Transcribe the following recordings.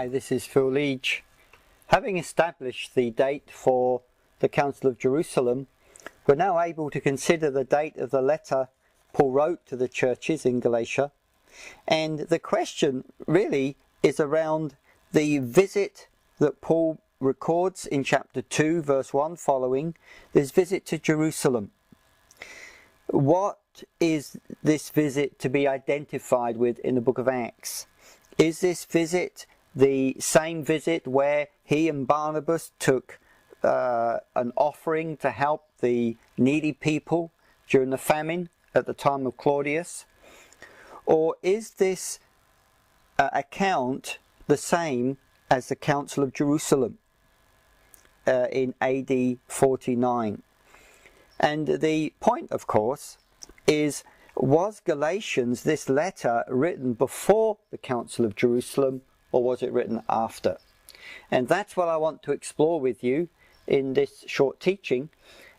Hi, this is Phil Leach. Having established the date for the Council of Jerusalem, we're now able to consider the date of the letter Paul wrote to the churches in Galatia. And the question really is around the visit that Paul records in chapter 2, verse 1 following, this visit to Jerusalem. What is this visit to be identified with in the book of Acts? Is this visit the same visit where he and Barnabas took an offering to help the needy people during the famine at the time of Claudius? Or is this account the same as the Council of Jerusalem in AD 49? And the point, of course, is, was Galatians, this letter, written before the Council of Jerusalem, or was it written after? And that's what I want to explore with you in this short teaching.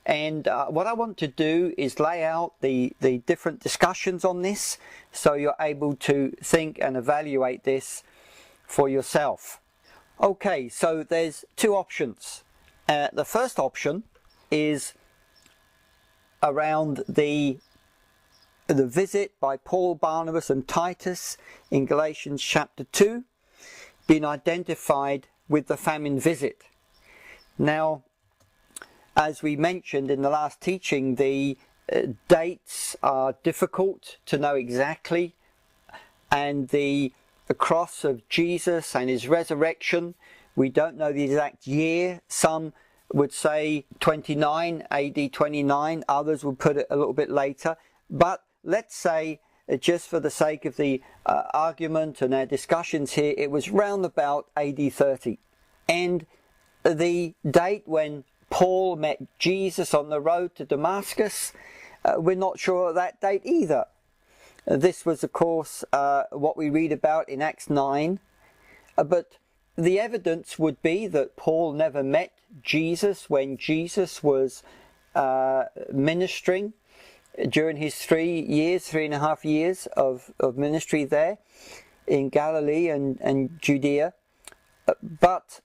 And what I want to do is lay out the different discussions on this, so you're able to think and evaluate this for yourself. Okay, so there's two options. The first option is around the visit by Paul, Barnabas and Titus in Galatians chapter 2 being identified with the famine visit. Now, as we mentioned in the last teaching, the dates are difficult to know exactly, and the cross of Jesus and his resurrection, we don't know the exact year. Some would say 29, AD 29, others would put it a little bit later, but let's say, just for the sake of the argument and our discussions here, it was round about AD 30. And the date when Paul met Jesus on the road to Damascus, we're not sure of that date either. This was, of course, what we read about in Acts 9. But the evidence would be that Paul never met Jesus when Jesus was ministering during his 3.5 years of ministry there in Galilee and Judea. But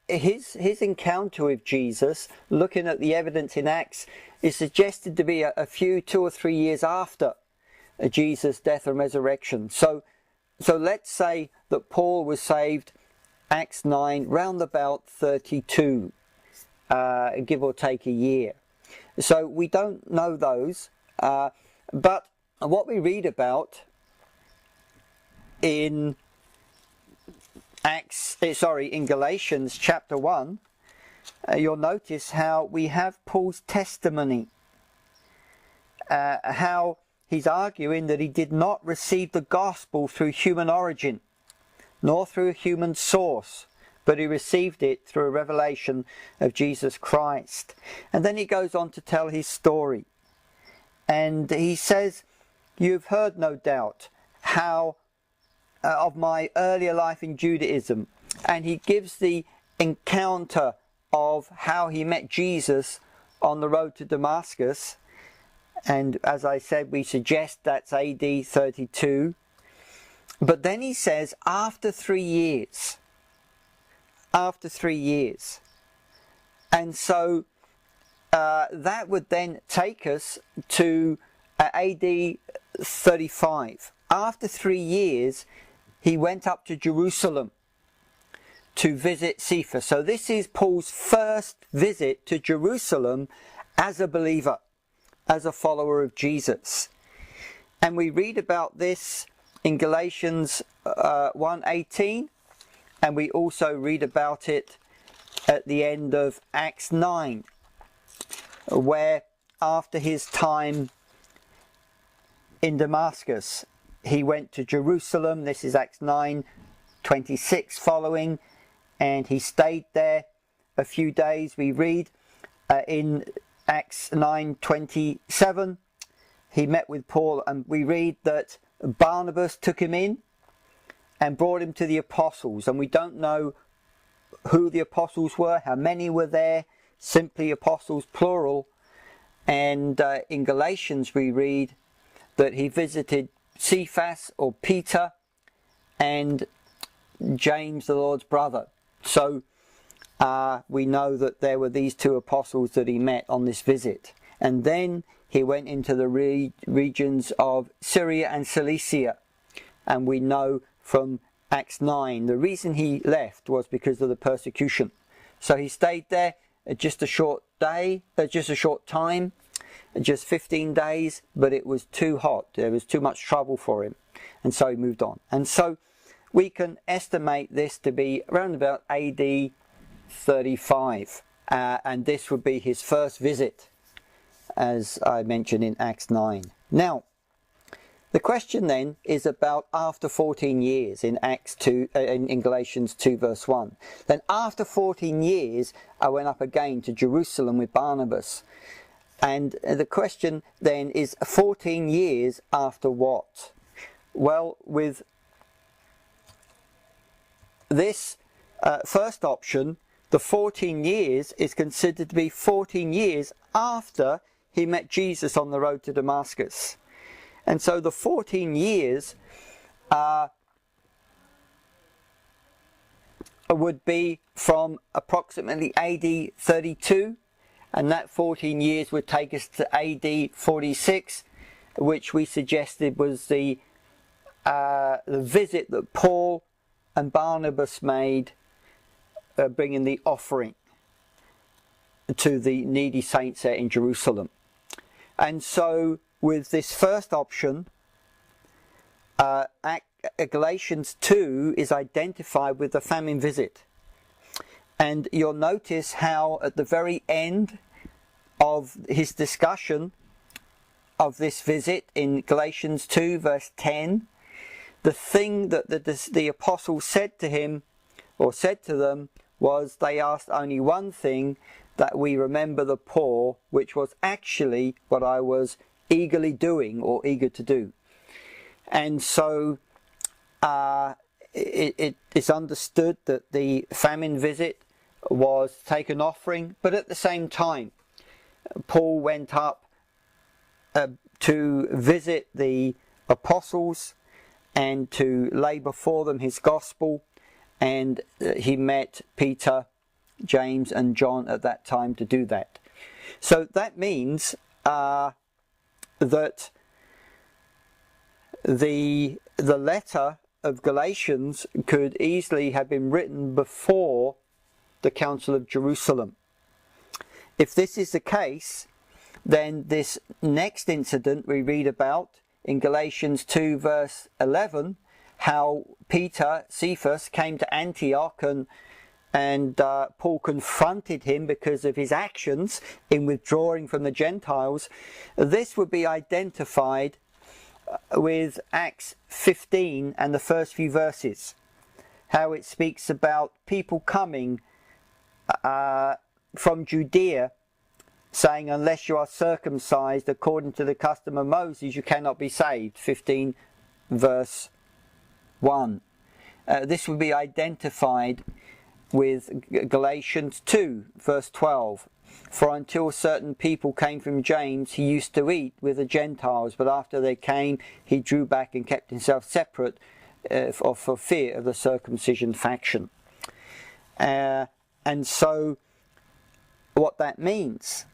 his encounter with Jesus, looking at the evidence in Acts, is suggested to be a few 2 or 3 years after Jesus' death and resurrection. So let's say that Paul was saved, Acts 9, round about 32, give or take a year. So we don't know those, but what we read about in in Galatians chapter 1, you'll notice how we have Paul's testimony, how he's arguing that he did not receive the gospel through human origin, nor through a human source, but he received it through a revelation of Jesus Christ. And then he goes on to tell his story. And he says, you've heard no doubt how of my earlier life in Judaism. And he gives the encounter of how he met Jesus on the road to Damascus. And as I said, we suggest that's AD 32. But then he says, after 3 years. After 3 years. And so that would then take us to AD 35. After 3 years, he went up to Jerusalem to visit Cephas. So this is Paul's first visit to Jerusalem as a believer, as a follower of Jesus. And we read about this in Galatians 1:18. And we also read about it at the end of Acts 9, where after his time in Damascus, he went to Jerusalem. This is Acts 9:26 following, and he stayed there a few days. We read in Acts 9:27, he met with Paul, and we read that Barnabas took him in and brought him to the apostles. And we don't know who the apostles were, how many were there, simply apostles plural. And in Galatians we read that he visited Cephas or Peter, and James, the Lord's brother. So we know that there were these two apostles that he met on this visit. And then he went into the regions of Syria and Cilicia. And we know from Acts 9, the reason he left was because of the persecution. So he stayed there just a short time, just 15 days, but it was too hot. There was too much trouble for him. And so he moved on. And so we can estimate this to be around about AD 35. And this would be his first visit, as I mentioned in Acts 9. Now, the question then is about after 14 years in Acts 2, in Galatians 2 verse 1. Then after 14 years, I went up again to Jerusalem with Barnabas. And the question then is 14 years after what? Well, with this first option, the 14 years is considered to be 14 years after he met Jesus on the road to Damascus. And so the 14 years would be from approximately AD 32, and that 14 years would take us to AD 46, which we suggested was the visit that Paul and Barnabas made, bringing the offering to the needy saints there in Jerusalem. And so with this first option, Galatians 2 is identified with the famine visit. And you'll notice how at the very end of his discussion of this visit in Galatians 2 verse 10, the thing that the apostle said to him, or said to them, was they asked only one thing, that we remember the poor, which was actually what I was eagerly doing or eager to do. And so it is understood that the famine visit was to take an offering, but at the same time Paul went up to visit the apostles and to lay before them his gospel, and he met Peter, James and John at that time to do that. So that means that the letter of Galatians could easily have been written before the Council of Jerusalem. If this is the case, then this next incident we read about in Galatians 2 verse 11, how Peter, Cephas, came to Antioch and Paul confronted him because of his actions in withdrawing from the Gentiles. This would be identified with Acts 15 and the first few verses, how it speaks about people coming from Judea, saying, unless you are circumcised according to the custom of Moses, you cannot be saved. 15 verse 1. This would be identified with Galatians 2 verse 12. For until certain people came from James, he used to eat with the Gentiles, but after they came, he drew back and kept himself separate for fear of the circumcision faction. And so what that means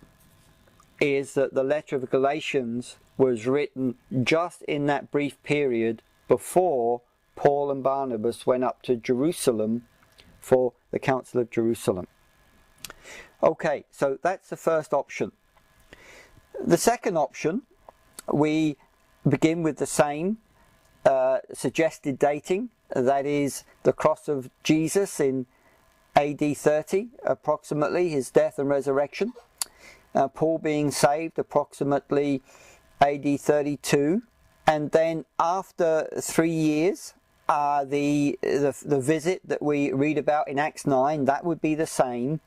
is that the letter of Galatians was written just in that brief period before Paul and Barnabas went up to Jerusalem for the Council of Jerusalem. Okay, so that's the first option. The second option, we begin with the same suggested dating, that is the cross of Jesus in AD 30, approximately, his death and resurrection. Paul being saved approximately AD 32, and then after 3 years, the visit that we read about in Acts 9, that would be the same.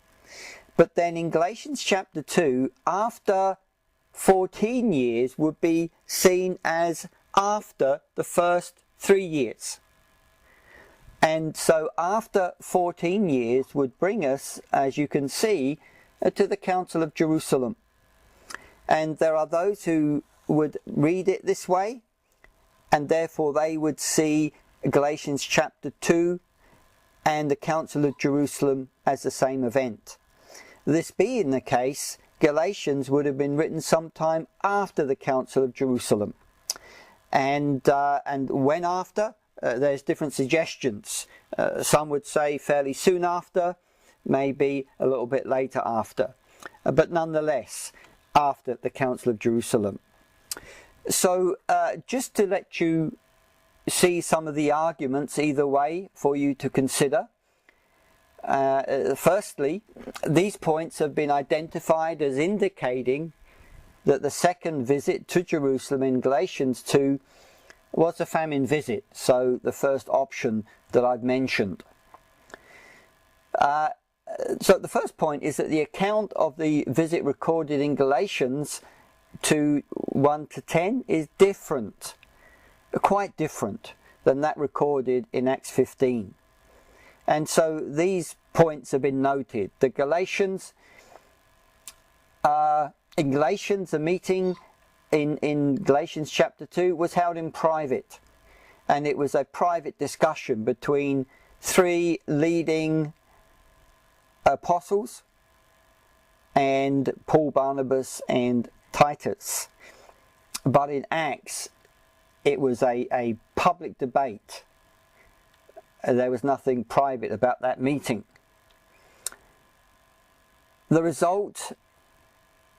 But then in Galatians chapter 2, after 14 years would be seen as after the first 3 years. And so after 14 years would bring us, as you can see, to the Council of Jerusalem. And there are those who would read it this way, and therefore they would see Galatians chapter 2 and the Council of Jerusalem as the same event. This being the case, Galatians would have been written sometime after the Council of Jerusalem. And when after? There's different suggestions. Some would say fairly soon after, maybe a little bit later after. But nonetheless, after the Council of Jerusalem. So just to let you see some of the arguments either way for you to consider. Firstly, these points have been identified as indicating that the second visit to Jerusalem in Galatians 2 was a famine visit, so the first option that I've mentioned. So the first point is that the account of the visit recorded in Galatians 2, 1 to 10 is different, quite different than that recorded in Acts 15. And so these points have been noted. The Galatians, in Galatians, the meeting in Galatians chapter 2 was held in private. And it was a private discussion between three leading apostles and Paul, Barnabas and Titus. But in Acts, it was a public debate. There was nothing private about that meeting. The result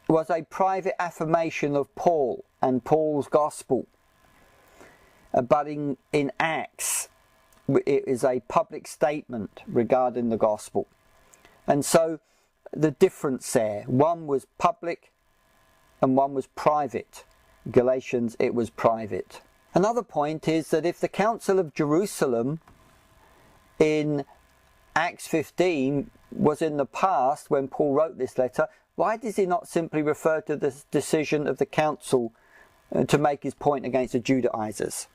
was a private affirmation of Paul and Paul's gospel. But in Acts, it is a public statement regarding the gospel. And so the difference there, one was public and one was private. Galatians, it was private. Another point is that if the Council of Jerusalem in Acts 15 was in the past when Paul wrote this letter, why does he not simply refer to the decision of the council to make his point against the Judaizers?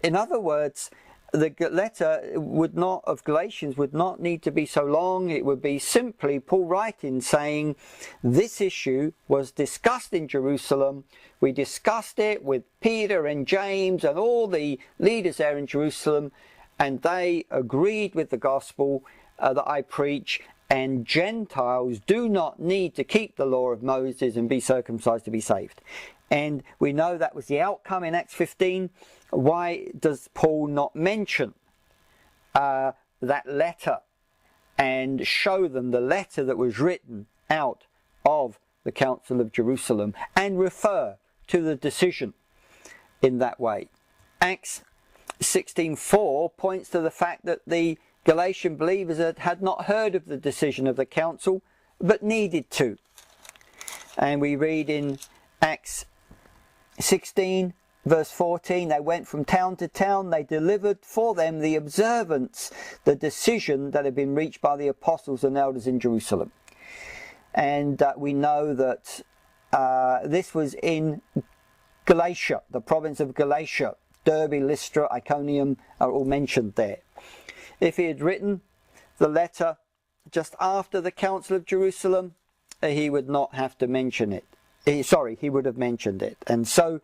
In other words, the letter of Galatians would not need to be so long. It would be simply Paul writing saying, this issue was discussed in Jerusalem. We discussed it with Peter and James and all the leaders there in Jerusalem, and they agreed with the gospel that I preach, and Gentiles do not need to keep the law of Moses and be circumcised to be saved. And we know that was the outcome in Acts 15. Why does Paul not mention that letter and show them the letter that was written out of the Council of Jerusalem and refer to the decision in that way? Acts 16:4 points to the fact that the Galatian believers had not heard of the decision of the council, but needed to. And we read in Acts 16 verse 14, they went from town to town, they delivered for them the observance, the decision that had been reached by the apostles and elders in Jerusalem. And we know that this was in Galatia, the province of Galatia. Derbe, Lystra, Iconium are all mentioned there. If he had written the letter just after the Council of Jerusalem, he would not have to mention it. He would have mentioned it. And so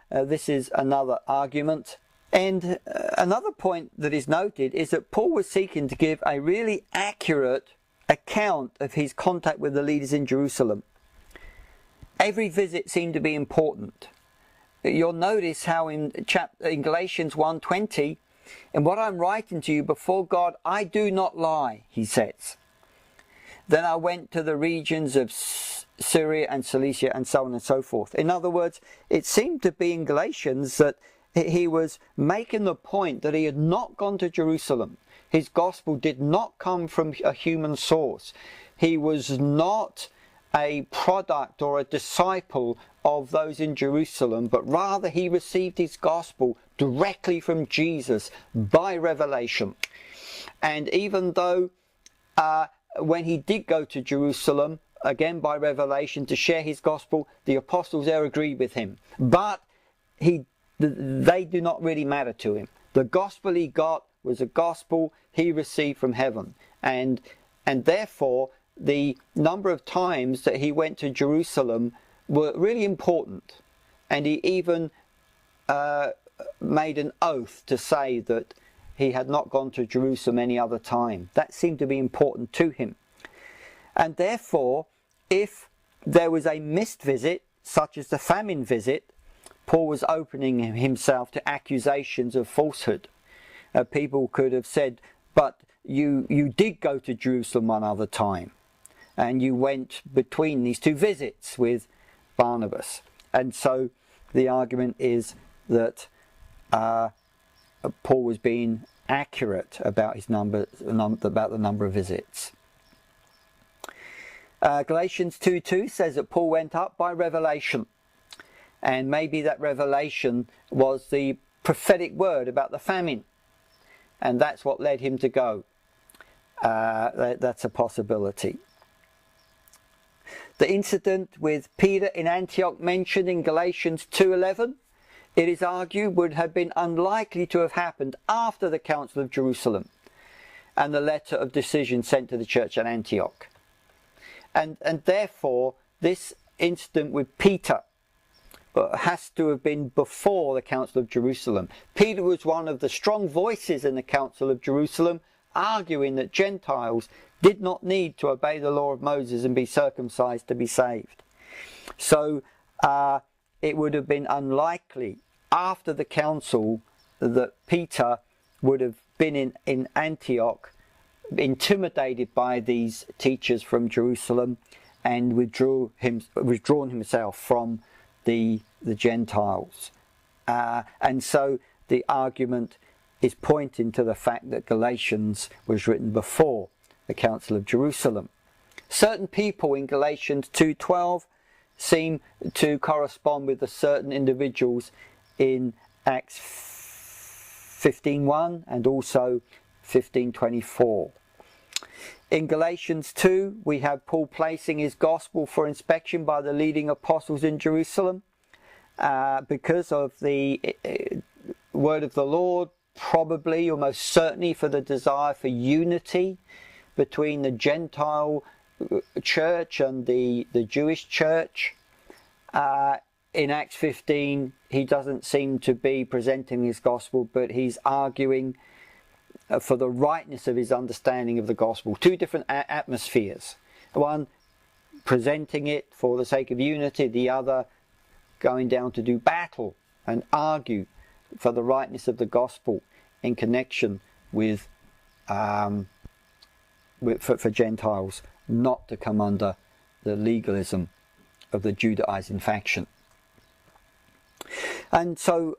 this is another argument. And another point that is noted is that Paul was seeking to give a really accurate account of his contact with the leaders in Jerusalem. Every visit seemed to be important. You'll notice how in Galatians 1:20, and what I'm writing to you before God, I do not lie, he says. Then I went to the regions of Syria and Cilicia and so on and so forth. In other words, it seemed to be in Galatians that he was making the point that he had not gone to Jerusalem. His gospel did not come from a human source. He was not a product or a disciple of those in Jerusalem, but rather he received his gospel directly from Jesus by revelation. And even though when he did go to Jerusalem, again by revelation, to share his gospel, the apostles there agreed with him. But they do not really matter to him. The gospel he got was a gospel he received from heaven. And therefore, the number of times that he went to Jerusalem were really important. And he even made an oath to say that he had not gone to Jerusalem any other time. That seemed to be important to him. And therefore, if there was a missed visit, such as the famine visit, Paul was opening himself to accusations of falsehood. People could have said, but you did go to Jerusalem one other time, and you went between these two visits with Barnabas. And so the argument is that Paul was being accurate about his about the number of visits. Galatians 2:2 says that Paul went up by revelation, and maybe that revelation was the prophetic word about the famine, and that's what led him to go. That's a possibility. The incident with Peter in Antioch mentioned in Galatians 2:11, it is argued, would have been unlikely to have happened after the Council of Jerusalem and the letter of decision sent to the church at Antioch. And therefore, this incident with Peter has to have been before the Council of Jerusalem. Peter was one of the strong voices in the Council of Jerusalem, arguing that Gentiles did not need to obey the law of Moses and be circumcised to be saved. So it would have been unlikely after the council that Peter would have been in Antioch, intimidated by these teachers from Jerusalem, and withdrawn himself from the Gentiles. And so the argument is pointing to the fact that Galatians was written before the Council of Jerusalem. Certain people in Galatians 2:12 seem to correspond with the certain individuals in Acts 15:1 and also 15:24. In Galatians 2, we have Paul placing his gospel for inspection by the leading apostles in Jerusalem because of the word of the Lord, probably, or most certainly, for the desire for unity between the Gentile church and the Jewish church. In Acts 15, he doesn't seem to be presenting his gospel, but he's arguing for the rightness of his understanding of the gospel. Two different atmospheres. One presenting it for the sake of unity, the other going down to do battle and argue for the rightness of the gospel in connection with for Gentiles not to come under the legalism of the Judaizing faction. And so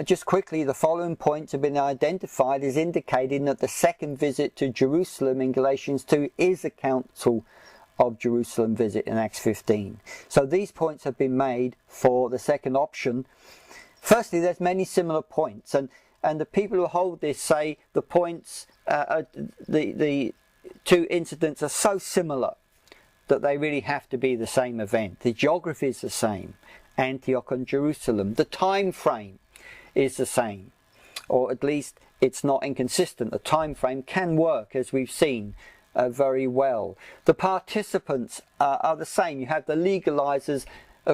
just quickly, the following points have been identified as indicating that the second visit to Jerusalem in Galatians 2 is a Council of Jerusalem visit in Acts 15. So these points have been made for the second option. Firstly, there's many similar points, and the people who hold this say the points, the two incidents are so similar that they really have to be the same event. The geography is the same, Antioch and Jerusalem. The time frame is the same, or at least it's not inconsistent. The time frame can work, as we've seen very well. The participants are the same. You have the legalizers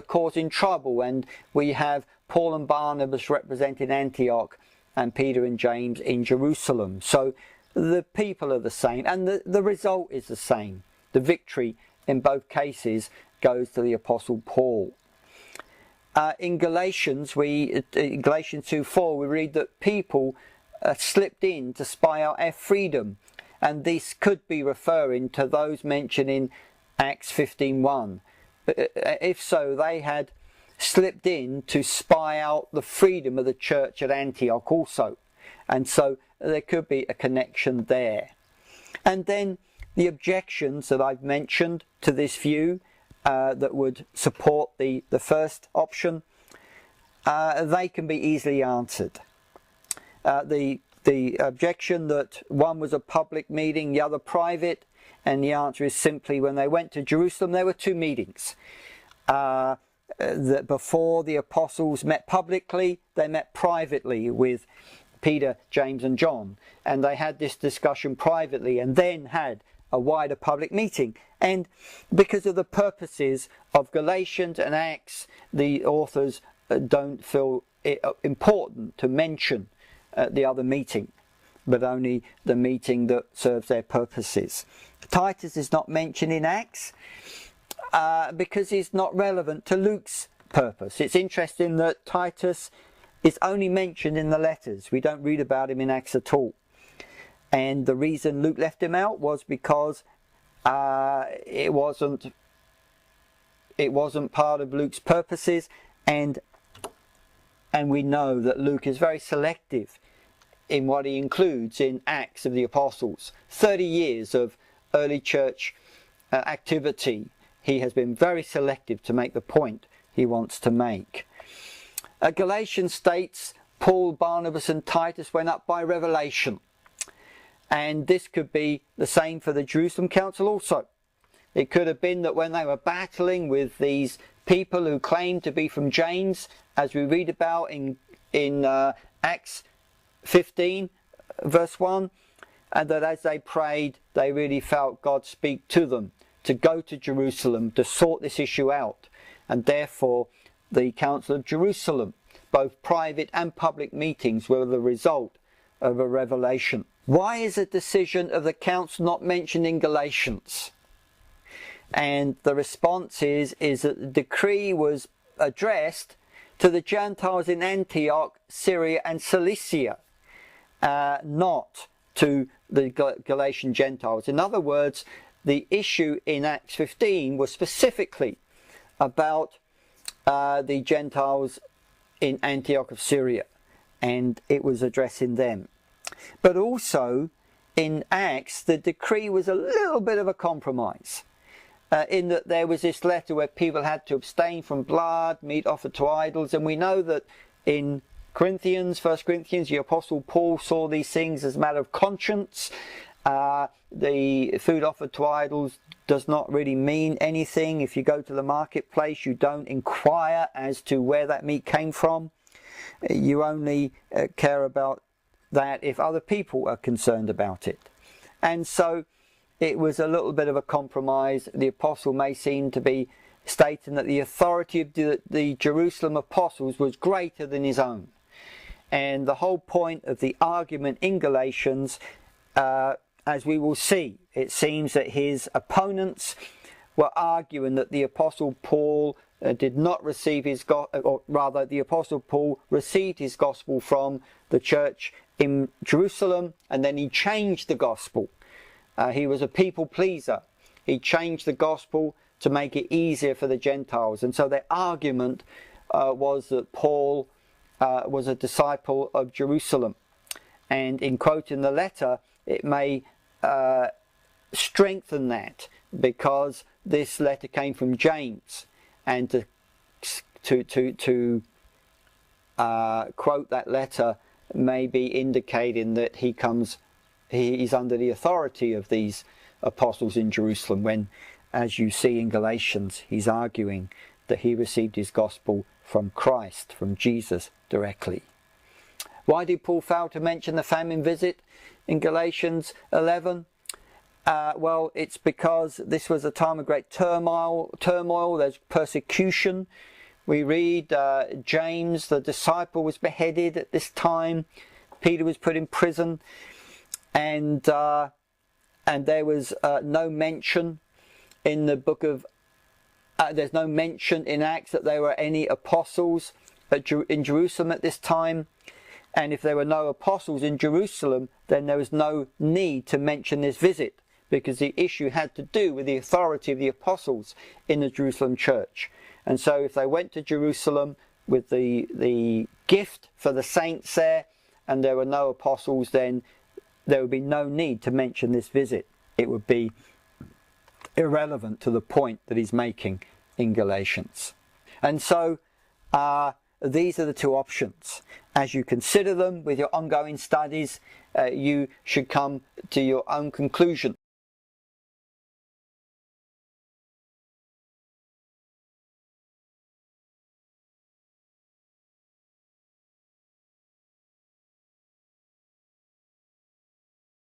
causing trouble, and we have Paul and Barnabas representing Antioch and Peter and James in Jerusalem. So the people are the same, and the result is the same. The victory in both cases goes to the Apostle Paul. In Galatians 2:4, we read that people slipped in to spy out our freedom, and this could be referring to those mentioned in Acts 15:1. If so, they had slipped in to spy out the freedom of the church at Antioch also, and so there could be a connection there. And then the objections that I've mentioned to this view that would support the first option, they can be easily answered. The objection that one was a public meeting, the other private, and the answer is simply when they went to Jerusalem there were two meetings. That before the apostles met publicly, they met privately with Peter, James and John, and they had this discussion privately and then had a wider public meeting. And because of the purposes of Galatians and Acts, the authors don't feel it important to mention the other meeting. but only the meeting that serves their purposes. Titus is not mentioned in Acts because he's not relevant to Luke's purpose. It's interesting that Titus is only mentioned in the letters. We don't read about him in Acts at all. And the reason Luke left him out was because it wasn't part of Luke's purposes, and we know that Luke is very selective in what he includes in Acts of the Apostles. 30 years of early church activity, he has been very selective to make the point he wants to make. Galatians states Paul, Barnabas and Titus went up by revelation. And this could be the same for the Jerusalem Council also. It could have been that when they were battling with these people who claimed to be from James, as we read about in Acts 15 verse 1, and that as they prayed they really felt God speak to them to go to Jerusalem to sort this issue out. And therefore the Council of Jerusalem, both private and public meetings, were the result of a revelation. Why is a decision of the council not mentioned in Galatians? And the response is that the decree was addressed to the Gentiles in Antioch, Syria and Cilicia, not to the Galatian Gentiles. In other words, the issue in Acts 15 was specifically about the Gentiles in Antioch of Syria, and it was addressing them. But also in Acts, the decree was a little bit of a compromise, in that there was this letter where people had to abstain from blood, meat offered to idols, and we know that in Corinthians, 1 Corinthians, the Apostle Paul saw these things as a matter of conscience. The food offered to idols does not really mean anything. If you go to the marketplace, you don't inquire as to where that meat came from. You only care about that if other people are concerned about it. And so it was a little bit of a compromise. The apostle may seem to be stating that the authority of the Jerusalem apostles was greater than his own. And the whole point of the argument in Galatians, as we will see, it seems that his opponents were arguing that the Apostle Paul did not receive his or rather the Apostle Paul received his gospel from the church in Jerusalem, and then he changed the gospel. He was a people pleaser. He changed the gospel to make it easier for the Gentiles. And so their argument was that Paul was a disciple of Jerusalem. And in quoting the letter, it may strengthen that, because this letter came from James, and to quote that letter may be indicating that he's under the authority of these apostles in Jerusalem, when, as you see in Galatians, he's arguing that he received his gospel from Christ, from Jesus directly. Why did Paul fail to mention the famine visit in Galatians 11? Well, it's because this was a time of great turmoil. There's persecution. We read James, the disciple, was beheaded at this time. Peter was put in prison, and there was no mention in the book of. There's no mention in Acts that there were any apostles in Jerusalem at this time. And if there were no apostles in Jerusalem, then there was no need to mention this visit, because the issue had to do with the authority of the apostles in the Jerusalem church. And so if they went to Jerusalem with the gift for the saints there, and there were no apostles, then there would be no need to mention this visit. It would be irrelevant to the point that he's making in Galatians. And so these are the two options. As you consider them with your ongoing studies, you should come to your own conclusion.